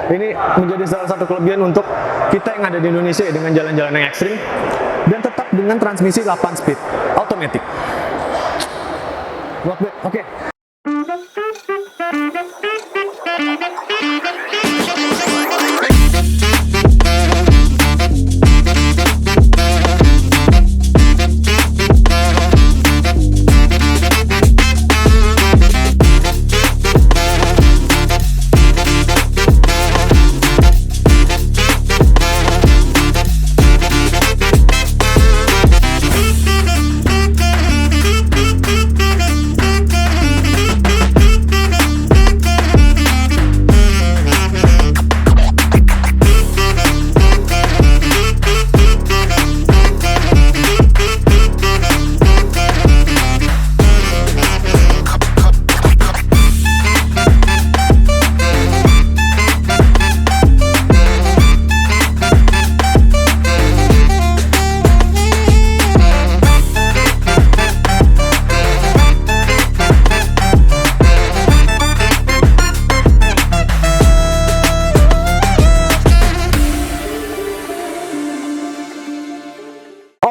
Ini menjadi salah satu kelebihan untuk kita yang ada di Indonesia ya, dengan jalan-jalan yang ekstrim dan tetap dengan transmisi 8 speed automatic. Oke.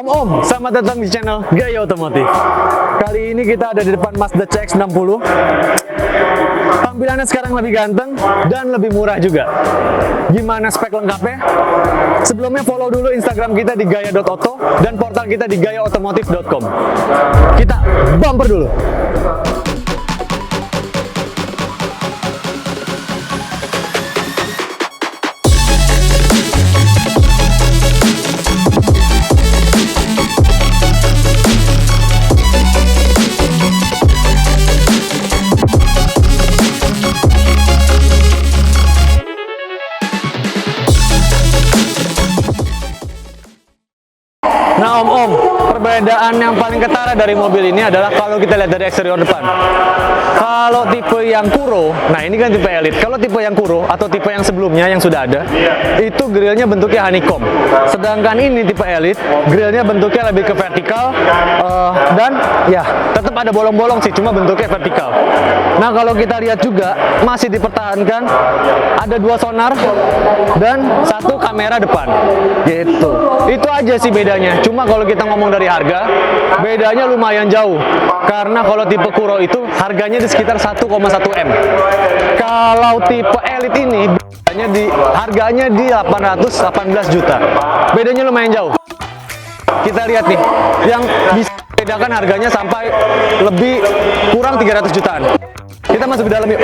Om, selamat datang di channel Gaya Otomotif. Kali ini kita ada di depan Mazda CX-60. Tampilannya sekarang lebih ganteng dan lebih murah juga. Gimana spek lengkapnya? Sebelumnya follow dulu Instagram kita di gaya.oto dan portal kita di gayaotomotif.com. Kita bumper dulu. Nah Om, perbedaan yang paling ketara dari mobil ini adalah kalau kita lihat dari eksterior depan. Kalau tipe yang Kuro, nah ini kan tipe Elite. Kalau tipe yang Kuro atau tipe yang sebelumnya yang sudah ada, itu grillnya bentuknya honeycomb. Sedangkan ini tipe Elite, grillnya bentuknya lebih ke vertikal dan ya tetap ada bolong-bolong sih, cuma bentuknya vertikal. Nah kalau kita lihat juga masih dipertahankan ada 2 sonar dan 1 kamera depan, gitu. Itu aja sih bedanya. Cuma kalau kita ngomong dari harga, bedanya lumayan jauh. Karena kalau tipe Kuro itu harganya di sekitar 1,1 M. Kalau tipe Elite ini harganya di 818 juta. Bedanya lumayan jauh. Kita lihat nih, yang bisa bedakan harganya sampai lebih kurang 300 jutaan. Kita masuk ke dalam yuk.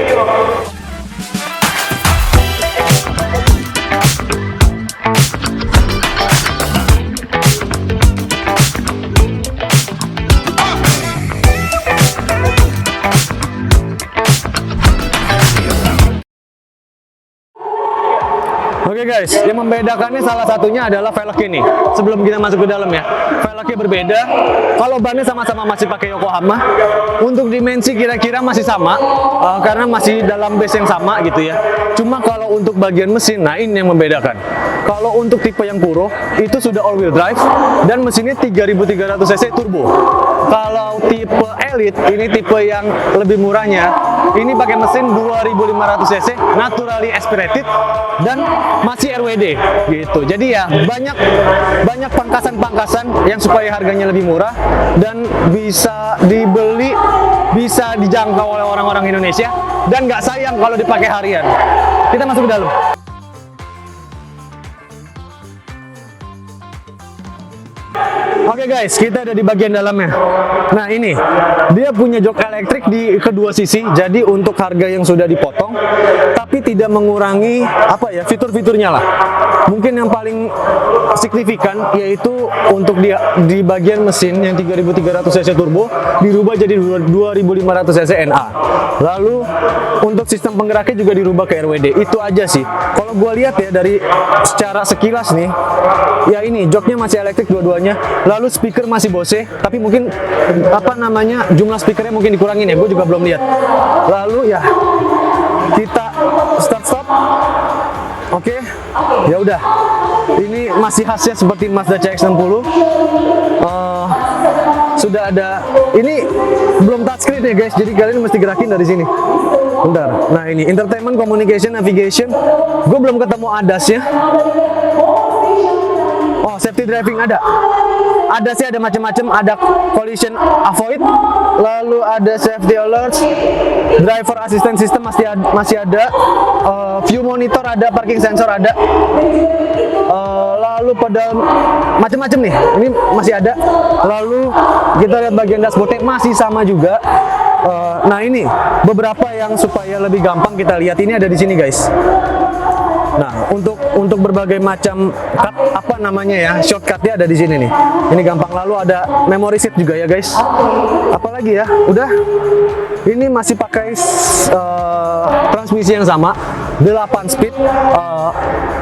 Oke guys, yang membedakannya salah satunya adalah velg ini. Sebelum kita masuk ke dalam ya, velgnya berbeda. Kalau bannya sama-sama masih pakai Yokohama, untuk dimensi kira-kira masih sama, karena masih dalam base yang sama gitu ya. Cuma kalau untuk bagian mesin, nah ini yang membedakan. Kalau untuk tipe yang Kuro, itu sudah all-wheel drive dan mesinnya 3300 cc turbo. Kalau tipe Elite, ini tipe yang lebih murahnya, ini pakai mesin 2500 cc, naturally aspirated, dan masih RWD gitu. Jadi ya banyak pangkasan-pangkasan yang supaya harganya lebih murah dan bisa dibeli, bisa dijangkau oleh orang-orang Indonesia dan nggak sayang kalau dipakai harian. Kita masuk ke dalam. Oke guys, kita ada di bagian dalamnya. Nah ini, dia punya jok elektrik di kedua sisi. Jadi untuk harga yang sudah dipotong, tapi tidak mengurangi apa ya fitur-fiturnya lah. Mungkin yang paling signifikan yaitu untuk di bagian mesin yang 3300 cc turbo dirubah jadi 2500 cc NA. Lalu untuk sistem penggeraknya juga dirubah ke RWD. Itu aja sih. Kalau gue lihat ya dari secara sekilas nih, ya ini joknya masih elektrik dua-duanya. Lalu speaker masih Bose, tapi mungkin apa namanya jumlah speakernya mungkin dikurangin ya, gue juga belum lihat. Lalu ya kita start. Oke, ya udah. Ini masih khasnya seperti Mazda CX-60. Sudah ada. Ini belum touchscreen ya guys, jadi kalian mesti gerakin dari sini. Bentar. Nah ini entertainment, communication, navigation. Gue belum ketemu ADAS-nya. Oh, safety driving ada. Ada sih, ada macam-macam. Ada collision avoid, lalu ada safety alerts, driver assistance system masih ada, view monitor ada, parking sensor ada, lalu pada macam-macam nih. Ini masih ada. Lalu kita lihat bagian dashboardnya masih sama juga. Nah ini beberapa yang supaya lebih gampang kita lihat, ini ada di sini guys. Nah, untuk berbagai macam cut, apa namanya ya, shortcutnya ada di sini nih. Ini gampang. Lalu ada memory seat juga ya guys. Apalagi ya, udah. Ini masih pakai transmisi yang sama, 8 speed,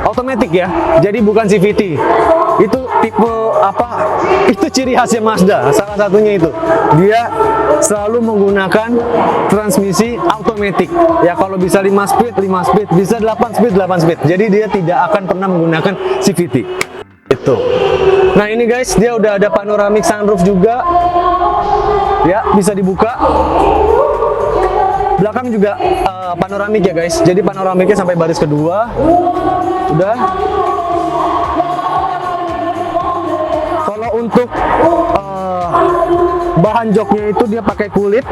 automatic ya. Jadi bukan CVT. Itu tipe apa? Itu ciri khasnya Mazda. Salah satunya itu. Dia selalu menggunakan transmisi automatic. Ya kalau bisa 5 speed, 5 speed, bisa 8 speed, 8 speed. Jadi dia tidak akan pernah menggunakan CVT. Itu. Nah ini guys, dia udah ada panoramic sunroof juga. Ya, bisa dibuka. Belakang juga panoramik ya guys. Jadi panoramiknya sampai baris kedua. Udah. Kalau untuk bahan joknya itu dia pakai kulit.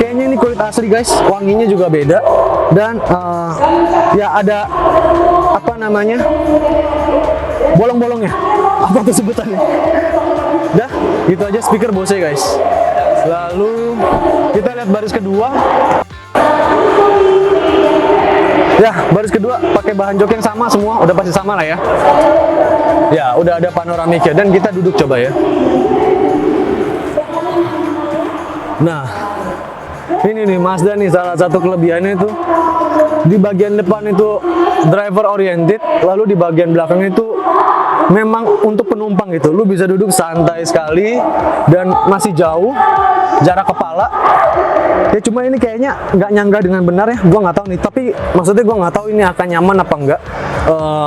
Kayaknya ini kulit asli guys. Wanginya juga beda. Dan ya ada apa namanya, bolong-bolongnya. Apa tuh sebutannya? Dah, gitu aja. Speaker Bose guys. Lalu kita lihat baris kedua. Ya, baris kedua pakai bahan jok yang sama semua, udah pasti sama lah ya. Ya, udah ada panoramiknya dan kita duduk coba ya. Nah, ini nih Mazda nih, salah satu kelebihannya itu di bagian depan itu driver oriented, lalu di bagian belakang itu memang untuk penumpang gitu. Lu bisa duduk santai sekali dan masih jauh jarak kepala. Ya cuma ini kayaknya nggak nyangga dengan benar ya. Gua nggak tahu nih. Tapi maksudnya gua nggak tahu ini akan nyaman apa enggak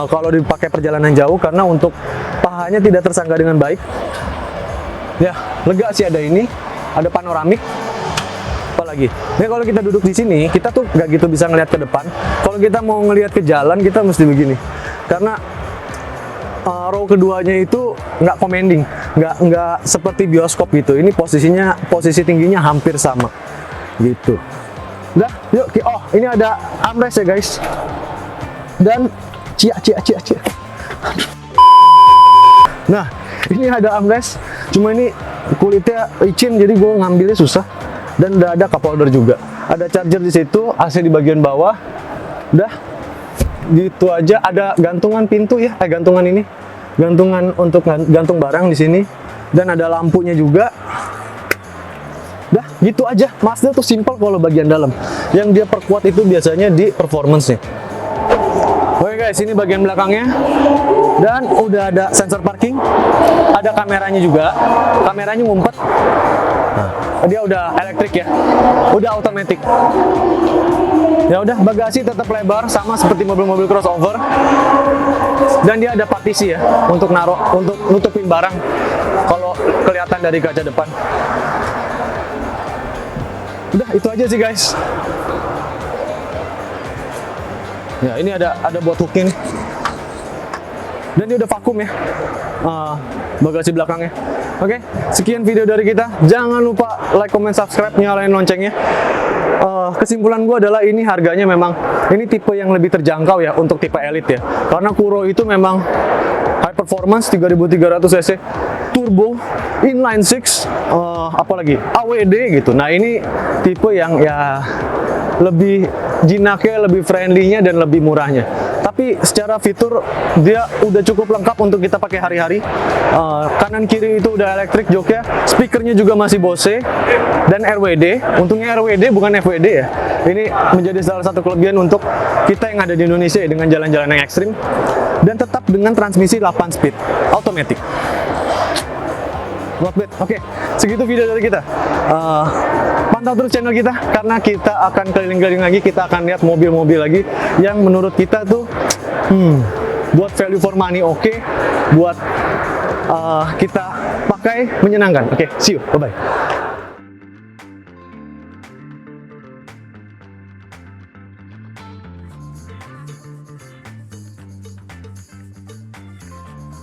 kalau dipakai perjalanan jauh, karena untuk pahanya tidak tersangga dengan baik. Ya lega sih, ada ini, ada panoramik. Apalagi, nah kalau kita duduk di sini, kita tuh nggak gitu bisa ngelihat ke depan. Kalau kita mau ngelihat ke jalan, kita mesti begini. Karena row keduanya itu nggak commanding, nggak seperti bioskop gitu. Ini posisi tingginya hampir sama, gitu. Udah, yuk. Oh, ini ada armrest ya guys. Dan cia. Nah, ini ada armrest. Cuma ini kulitnya licin, jadi gue ngambilnya susah. Dan udah ada cup holder juga. Ada charger di situ, AC di bagian bawah. Udah. Gitu aja. Ada gantungan pintu ya, gantungan ini, gantungan untuk gantung barang di sini, dan ada lampunya juga. Dah gitu aja. Mazda tuh simple kalau bagian dalam. Yang dia perkuat itu biasanya di performance-nya. Oke guys, ini bagian belakangnya, dan udah ada sensor parking, ada kameranya juga. Kameranya ngumpet. Nah, dia udah elektrik ya, udah otomatis. Ya udah, bagasi tetap lebar sama seperti mobil-mobil crossover, dan dia ada partisi ya untuk untuk nutupin barang kalau kelihatan dari kaca depan. Udah itu aja sih guys. Ya ini ada buat hooknya nih, dan dia udah vakum ya bagasi belakangnya. Oke, sekian video dari kita. Jangan lupa like, comment, subscribe, nyalain loncengnya. Kesimpulan gue adalah ini harganya memang ini tipe yang lebih terjangkau ya untuk tipe elite ya, karena Kuro itu memang high performance 3300 cc turbo inline 6 apalagi AWD gitu. Nah ini tipe yang ya lebih jinaknya, lebih friendly-nya, dan lebih murahnya. Tapi secara fitur dia udah cukup lengkap untuk kita pakai hari-hari. Kanan kiri itu udah elektrik joknya, speakernya juga masih Bose, dan RWD. Untungnya RWD bukan FWD ya. Ini menjadi salah satu kelebihan untuk kita yang ada di Indonesia ya, dengan jalan-jalan yang ekstrim, dan tetap dengan transmisi 8 speed automatic. Oke, segitu video dari kita. Pantau terus channel kita, karena kita akan keliling-keliling lagi, kita akan lihat mobil-mobil lagi yang menurut kita tuh buat value for money oke, buat kita pakai menyenangkan. Oke, see you, bye-bye.